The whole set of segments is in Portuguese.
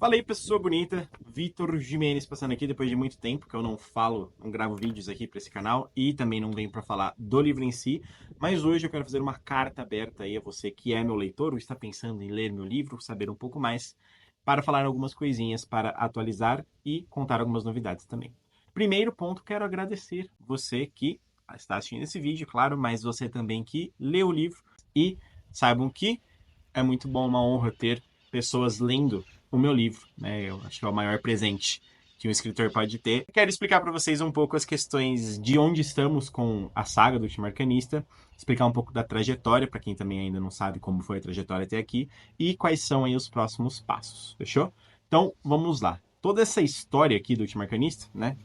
Fala aí, pessoa bonita, Vitor Jimenez passando aqui depois de muito tempo que eu não falo, não gravo vídeos aqui para esse canal e também não venho para falar do livro em si, mas hoje eu quero fazer uma carta aberta aí a você que é meu leitor ou está pensando em ler meu livro, saber um pouco mais, para falar algumas coisinhas para atualizar e contar algumas novidades também. Primeiro ponto, quero agradecer você que está assistindo esse vídeo, claro, mas você também que leu o livro e saibam que é muito bom, uma honra ter pessoas lendo o meu livro, né? Eu acho que é o maior presente que um escritor pode ter. Quero explicar para vocês um pouco as questões de onde estamos com a saga do Último Arcanista, explicar um pouco da trajetória, para quem também ainda não sabe como foi a trajetória até aqui, e quais são aí os próximos passos, fechou? Então, vamos lá. Toda essa história aqui do Último Arcanista, né?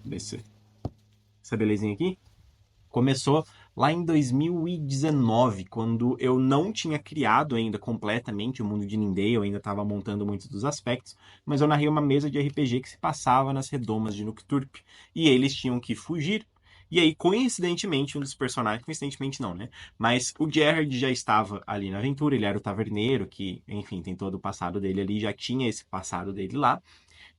Essa belezinha aqui, começou lá em 2019, quando eu não tinha criado ainda completamente o mundo de Nindê, eu ainda estava montando muitos dos aspectos, mas eu narrei uma mesa de RPG que se passava nas redomas de Nukturp, e eles tinham que fugir. E aí, coincidentemente, um dos personagens, coincidentemente não, né? Mas o Gerard já estava ali na aventura, ele era o taverneiro, que, enfim, tem todo o passado dele ali, já tinha esse passado dele lá.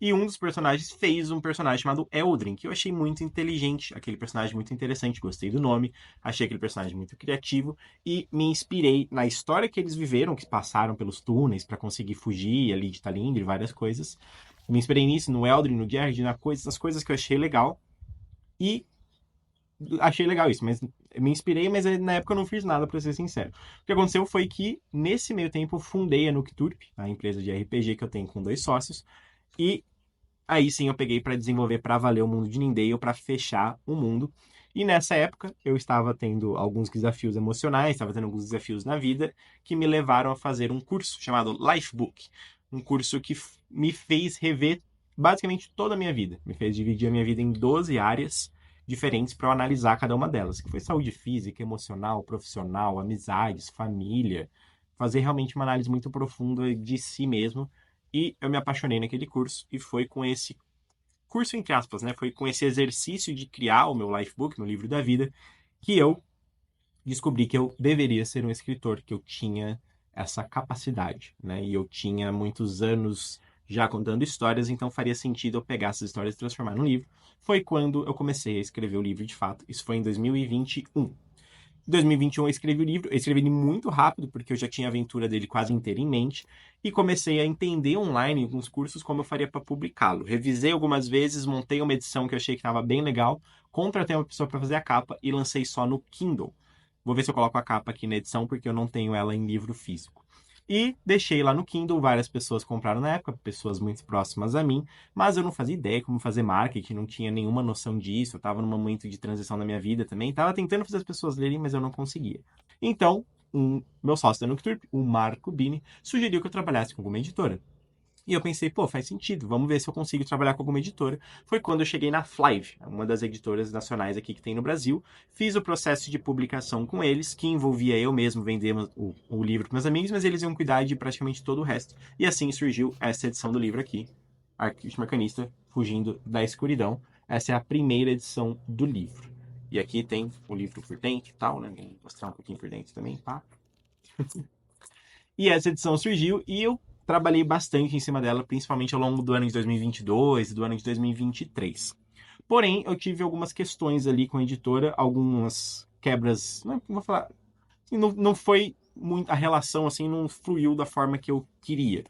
E um dos personagens fez um personagem chamado Eldrin, que eu achei muito inteligente, aquele personagem muito interessante, gostei do nome, achei aquele personagem muito criativo e me inspirei na história que eles viveram, que passaram pelos túneis para conseguir fugir ali de Talindre, várias coisas. Me inspirei nisso, no Eldrin, no Gerard, nas coisas que eu achei legal e achei legal isso, mas me inspirei, mas na época eu não fiz nada, para ser sincero. O que aconteceu foi que, nesse meio tempo, eu fundei a Nukturp, a empresa de RPG que eu tenho com dois sócios, e aí sim eu peguei para desenvolver para valer o mundo de Nindaale, para fechar o mundo. E nessa época eu estava tendo alguns desafios emocionais, estava tendo alguns desafios na vida que me levaram a fazer um curso chamado Lifebook. Um curso que me fez rever basicamente toda a minha vida. Me fez dividir a minha vida em 12 áreas diferentes para eu analisar cada uma delas, que foi saúde física, emocional, profissional, amizades, família. Fazer realmente uma análise muito profunda de si mesmo e eu me apaixonei naquele curso e foi com esse curso, entre aspas, né? Foi com esse exercício de criar o meu lifebook, meu livro da vida, que eu descobri que eu deveria ser um escritor, que eu tinha essa capacidade, né? E eu tinha muitos anos já contando histórias, então faria sentido eu pegar essas histórias e transformar num livro. Foi quando eu comecei a escrever o livro de fato. Isso foi em 2021. Em 2021 eu escrevi o livro, eu escrevi ele muito rápido, porque eu já tinha a aventura dele quase inteira em mente, e comecei a entender online nos cursos como eu faria para publicá-lo. Revisei algumas vezes, montei uma edição que eu achei que estava bem legal, contratei uma pessoa para fazer a capa e lancei só no Kindle. Vou ver se eu coloco a capa aqui na edição, porque eu não tenho ela em livro físico. E deixei lá no Kindle, várias pessoas compraram na época, pessoas muito próximas a mim, mas eu não fazia ideia como fazer marketing, não tinha nenhuma noção disso, eu estava num momento de transição da minha vida também, estava tentando fazer as pessoas lerem, mas eu não conseguia. Então, meu sócio da Nocturp, o Marco Bini, sugeriu que eu trabalhasse com alguma editora. E eu pensei, pô, faz sentido, vamos ver se eu consigo trabalhar com alguma editora. Foi quando eu cheguei na Flive, uma das editoras nacionais aqui que tem no Brasil. Fiz o processo de publicação com eles, que envolvia eu mesmo vender o livro para meus amigos, mas eles iam cuidar de praticamente todo o resto. E assim surgiu essa edição do livro aqui, Arquite Mecanista, Fugindo da Escuridão. Essa é a primeira edição do livro. E aqui tem o livro por dentro e tal, né? Vou mostrar um pouquinho por dentro também, pá. E essa edição surgiu e eu trabalhei bastante em cima dela, principalmente ao longo do ano de 2022 e do ano de 2023. Porém, eu tive algumas questões ali com a editora, algumas quebras, não vou falar, assim, não foi muito, a relação assim não fluiu da forma que eu queria.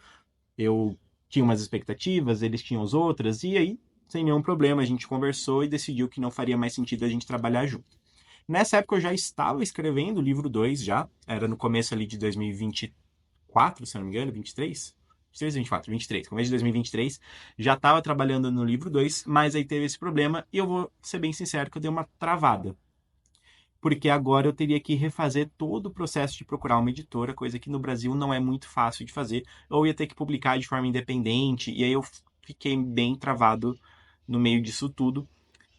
Eu tinha umas expectativas, eles tinham as outras, e aí, sem nenhum problema, a gente conversou e decidiu que não faria mais sentido a gente trabalhar junto. Nessa época eu já estava escrevendo o livro 2 já, era no começo ali de 2024, se não me engano, 23? 23 ou 24? 23, começo de 2023, já estava trabalhando no livro 2, mas aí teve esse problema e eu vou ser bem sincero que eu dei uma travada. Porque agora eu teria que refazer todo o processo de procurar uma editora, coisa que no Brasil não é muito fácil de fazer, ou ia ter que publicar de forma independente, e aí eu fiquei bem travado no meio disso tudo.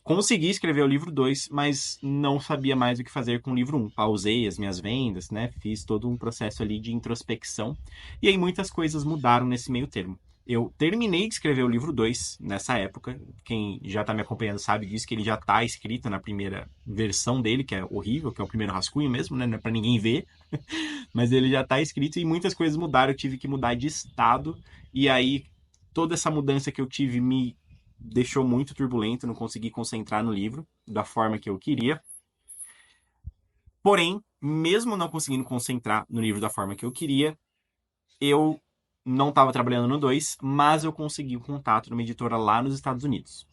Consegui escrever o livro 2, mas não sabia mais o que fazer com o livro 1. Pausei as minhas vendas, né? Fiz todo um processo ali de introspecção. E aí muitas coisas mudaram nesse meio termo. Eu terminei de escrever o livro 2 nessa época. Quem já está me acompanhando sabe disso, que ele já está escrito na primeira versão dele, que é horrível, que é o primeiro rascunho mesmo, né? Não é para ninguém ver. Mas ele já está escrito e muitas coisas mudaram. Eu tive que mudar de estado. E aí toda essa mudança que eu tive me deixou muito turbulento, não consegui concentrar no livro da forma que eu queria. Porém, mesmo não conseguindo concentrar no livro da forma que eu queria, eu não estava trabalhando no 2, mas eu consegui um contato numa editora lá nos Estados Unidos.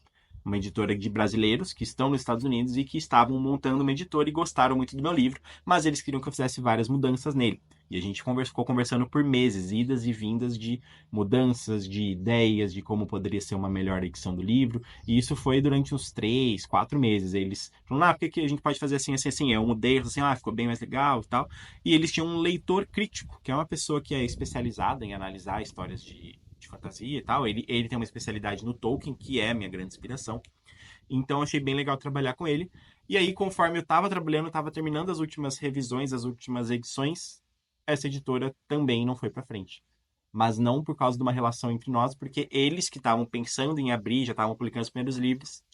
Uma editora de brasileiros que estão nos Estados Unidos e que estavam montando uma editora e gostaram muito do meu livro, mas eles queriam que eu fizesse várias mudanças nele. E a gente ficou conversando por meses, idas e vindas de mudanças, de ideias, de como poderia ser uma melhor edição do livro. E isso foi durante uns 3, 4 meses. Eles falaram, por que a gente pode fazer assim, assim, assim? Eu mudei, assim, ficou bem mais legal e tal. E eles tinham um leitor crítico, que é uma pessoa que é especializada em analisar histórias de fantasia e tal. Ele tem uma especialidade no Tolkien, que é a minha grande inspiração. Então achei bem legal trabalhar com ele. E aí, conforme eu estava trabalhando, estava terminando as últimas revisões, as últimas edições, essa editora também não foi para frente. Mas não por causa de uma relação entre nós, porque eles que estavam pensando em abrir, já estavam publicando os primeiros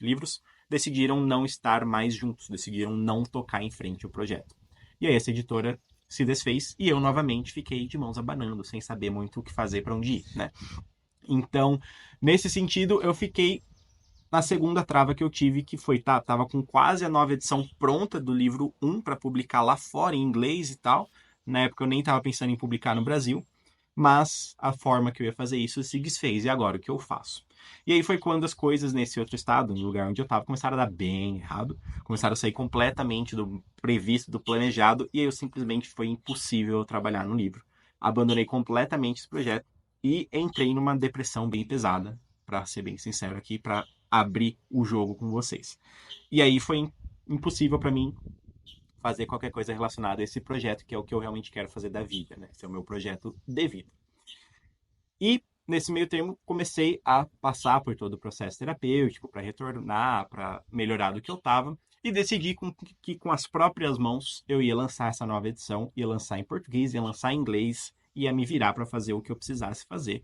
livros, decidiram não estar mais juntos, decidiram não tocar em frente o projeto. E aí essa editora se desfez e eu novamente fiquei de mãos abanando, sem saber muito o que fazer, para onde ir, né? Então, nesse sentido, eu fiquei na segunda trava que eu tive, que foi, tava com quase a nova edição pronta do livro 1 para publicar lá fora, em inglês e tal. Na época eu nem estava pensando em publicar no Brasil, mas a forma que eu ia fazer isso se desfez. E agora, o que eu faço? E aí foi quando as coisas nesse outro estado, no lugar onde eu estava, começaram a dar bem errado, começaram a sair completamente do previsto, do planejado, e aí eu simplesmente foi impossível trabalhar no livro. Abandonei completamente esse projeto e entrei numa depressão bem pesada, para ser bem sincero aqui, para abrir o jogo com vocês. E aí foi impossível para mim fazer qualquer coisa relacionada a esse projeto, que é o que eu realmente quero fazer da vida, né? Esse é o meu projeto de vida. E nesse meio termo comecei a passar por todo o processo terapêutico para retornar, para melhorar do que eu estava e decidi que com as próprias mãos eu ia lançar essa nova edição, ia lançar em português, ia lançar em inglês, ia me virar para fazer o que eu precisasse fazer.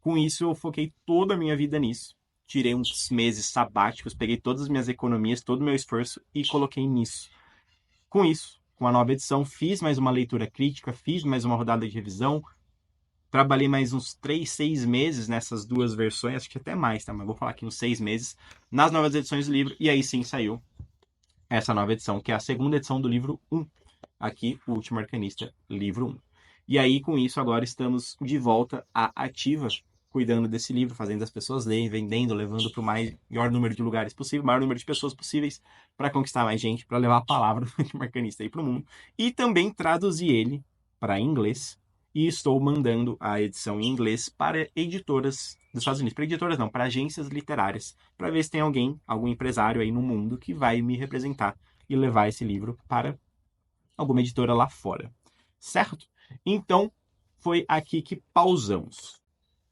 Com isso eu foquei toda a minha vida nisso. Tirei uns meses sabáticos, peguei todas as minhas economias, todo o meu esforço e coloquei nisso. Com isso, com a nova edição, fiz mais uma leitura crítica, fiz mais uma rodada de revisão, trabalhei mais uns 3, 6 meses nessas duas versões, acho que até mais, tá? Mas vou falar aqui uns 6 meses, nas novas edições do livro, e aí sim saiu essa nova edição, que é a segunda edição do livro 1. Aqui, O Último Arcanista, livro 1. E aí, com isso, agora estamos de volta à ativa, cuidando desse livro, fazendo as pessoas lerem, vendendo, levando para o maior número de lugares possível, o maior número de pessoas possíveis, para conquistar mais gente, para levar a palavra do Último Arcanista aí para o mundo. E também traduzir ele para inglês, e estou mandando a edição em inglês para editoras dos Estados Unidos. Para editoras não, para agências literárias, para ver se tem alguém, algum empresário aí no mundo que vai me representar e levar esse livro para alguma editora lá fora. Certo? Então, foi aqui que pausamos.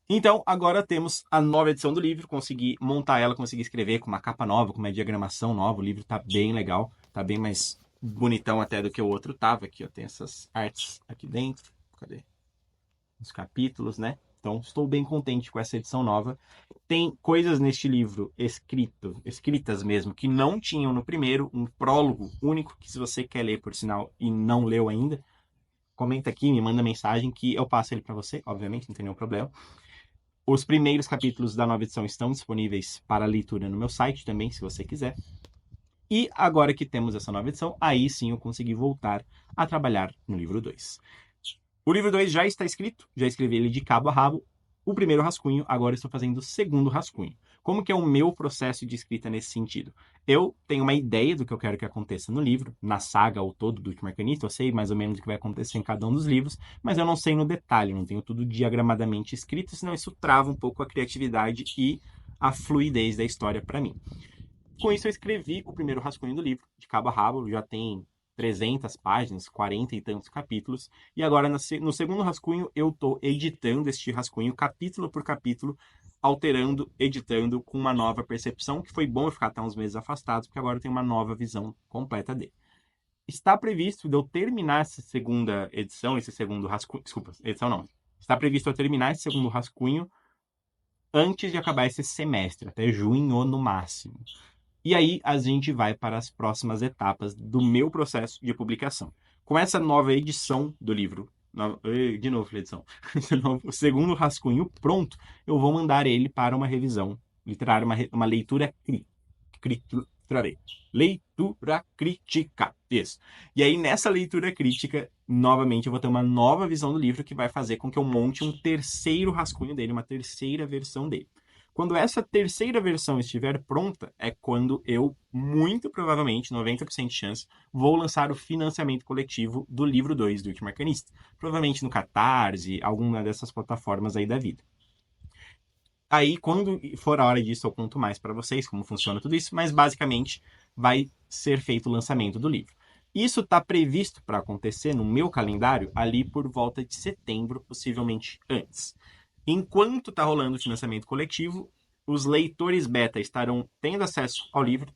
Então, agora temos a nova edição do livro, consegui montar ela, consegui escrever com uma capa nova, com uma diagramação nova, o livro tá bem legal, tá bem mais bonitão até do que o outro tava. Aqui, ó, tem essas artes aqui dentro. Cadê? Os capítulos, né? Então, estou bem contente com essa edição nova. Tem coisas neste livro escritas mesmo, que não tinham no primeiro, um prólogo único, que se você quer ler, por sinal, e não leu ainda, comenta aqui, me manda mensagem que eu passo ele para você, obviamente, não tem nenhum problema. Os primeiros capítulos da nova edição estão disponíveis para leitura no meu site também, se você quiser. E agora que temos essa nova edição, aí sim eu consegui voltar a trabalhar no livro 2. O livro 2 já está escrito, já escrevi ele de cabo a rabo. O primeiro rascunho, agora estou fazendo o segundo rascunho. Como que é o meu processo de escrita nesse sentido? Eu tenho uma ideia do que eu quero que aconteça no livro, na saga ao todo do Último Arcanista, eu sei mais ou menos o que vai acontecer em cada um dos livros, mas eu não sei no detalhe, não tenho tudo diagramadamente escrito, senão isso trava um pouco a criatividade e a fluidez da história para mim. Com isso eu escrevi o primeiro rascunho do livro, de cabo a rabo, já tem 300 páginas, 40 e tantos capítulos, e agora no segundo rascunho eu estou editando este rascunho capítulo por capítulo, alterando, editando com uma nova percepção, que foi bom eu ficar até uns meses afastado, porque agora eu tenho uma nova visão completa dele. Está previsto de eu terminar essa segunda edição, esse segundo rascunho, desculpa, edição não, está previsto eu terminar esse segundo rascunho antes de acabar esse semestre, até junho no máximo. E aí a gente vai para as próximas etapas do meu processo de publicação. Com essa nova edição do livro De novo, edição. O segundo rascunho pronto, eu vou mandar ele para uma revisão literária, uma leitura leitura crítica. Isso. E aí, nessa leitura crítica, novamente, eu vou ter uma nova visão do livro que vai fazer com que eu monte um terceiro rascunho dele, uma terceira versão dele. Quando essa terceira versão estiver pronta, é quando eu, muito provavelmente, 90% de chance, vou lançar o financiamento coletivo do livro 2 do Último Arcanista. Provavelmente no Catarse, alguma dessas plataformas aí da vida. Aí, quando for a hora disso, eu conto mais para vocês como funciona tudo isso, mas basicamente vai ser feito o lançamento do livro. Isso está previsto para acontecer no meu calendário ali por volta de setembro, possivelmente antes. Enquanto está rolando o financiamento coletivo, os leitores beta estarão tendo acesso ao livro,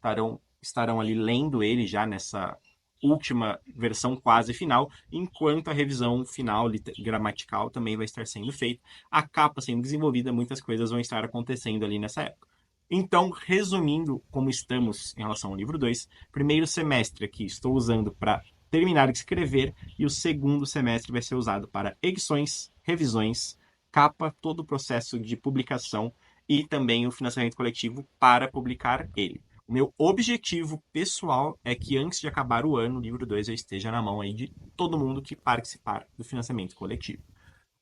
estarão ali lendo ele já nessa última versão quase final, enquanto a revisão final gramatical também vai estar sendo feita, a capa sendo desenvolvida, muitas coisas vão estar acontecendo ali nessa época. Então, resumindo como estamos em relação ao livro 2, primeiro semestre aqui estou usando para terminar de escrever e o segundo semestre vai ser usado para edições, revisões, capa, todo o processo de publicação e também o financiamento coletivo para publicar ele. O meu objetivo pessoal é que antes de acabar o ano, o livro 2 eu esteja na mão aí de todo mundo que participar do financiamento coletivo.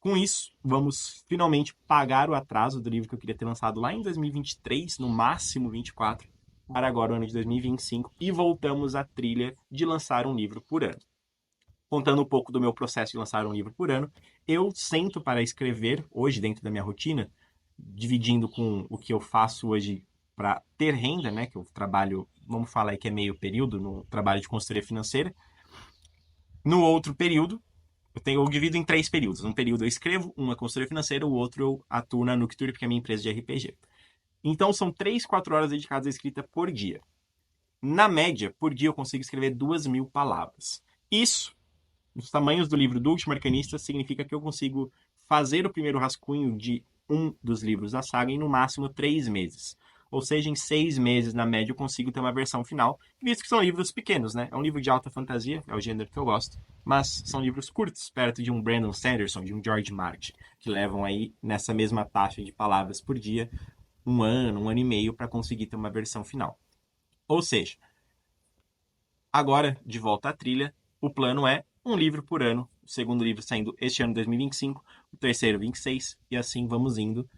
Com isso, vamos finalmente pagar o atraso do livro que eu queria ter lançado lá em 2023, no máximo 24, para agora o ano de 2025, e voltamos à trilha de lançar um livro por ano. Contando um pouco do meu processo de lançar um livro por ano, eu sento para escrever hoje dentro da minha rotina, dividindo com o que eu faço hoje para ter renda, né? Que eu trabalho, vamos falar aí que é meio período, no trabalho de consultoria financeira. No outro período, eu divido em 3 períodos. Um período eu escrevo, uma consultoria financeira, o outro eu atuo na Nucture, porque é a minha empresa de RPG. Então são 3, 4 horas dedicadas à escrita por dia. Na média, por dia eu consigo escrever 2.000 palavras. Isso, nos tamanhos do livro do Último Arcanista, significa que eu consigo fazer o primeiro rascunho de um dos livros da saga em no máximo 3 meses. Ou seja, em 6 meses, na média, eu consigo ter uma versão final, visto que são livros pequenos, né? É um livro de alta fantasia, é o gênero que eu gosto, mas são livros curtos, perto de um Brandon Sanderson, de um George Martin, que levam aí, nessa mesma taxa de palavras por dia, um ano e meio para conseguir ter uma versão final. Ou seja, agora, de volta à trilha, o plano é um livro por ano, o segundo livro saindo este ano, 2025, o terceiro 26, e assim vamos indo.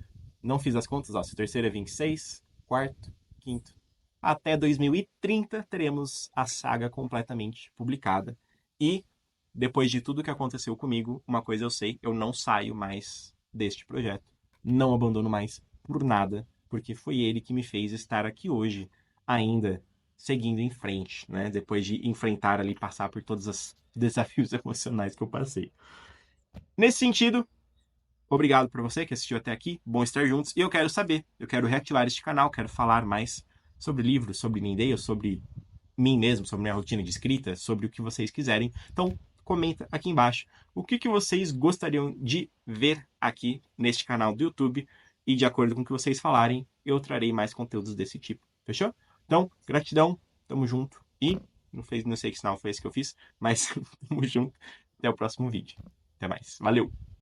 Não fiz as contas, ó, se o terceiro é 26, quarto, quinto. Até 2030 teremos a saga completamente publicada. E, depois de tudo que aconteceu comigo, uma coisa eu sei, eu não saio mais deste projeto. Não abandono mais por nada, porque foi ele que me fez estar aqui hoje, ainda seguindo em frente, né? Depois de enfrentar ali, passar por todos os desafios emocionais que eu passei. Nesse sentido, obrigado por você que assistiu até aqui. Bom estar juntos. E eu quero saber, eu quero reativar este canal, quero falar mais sobre livros, sobre Mindale, sobre mim mesmo, sobre minha rotina de escrita, sobre o que vocês quiserem. Então, comenta aqui embaixo o que vocês gostariam de ver aqui neste canal do YouTube. E de acordo com o que vocês falarem, eu trarei mais conteúdos desse tipo. Fechou? Então, gratidão, tamo junto. E não sei que sinal foi esse que eu fiz, mas tamo junto. Até o próximo vídeo. Até mais. Valeu!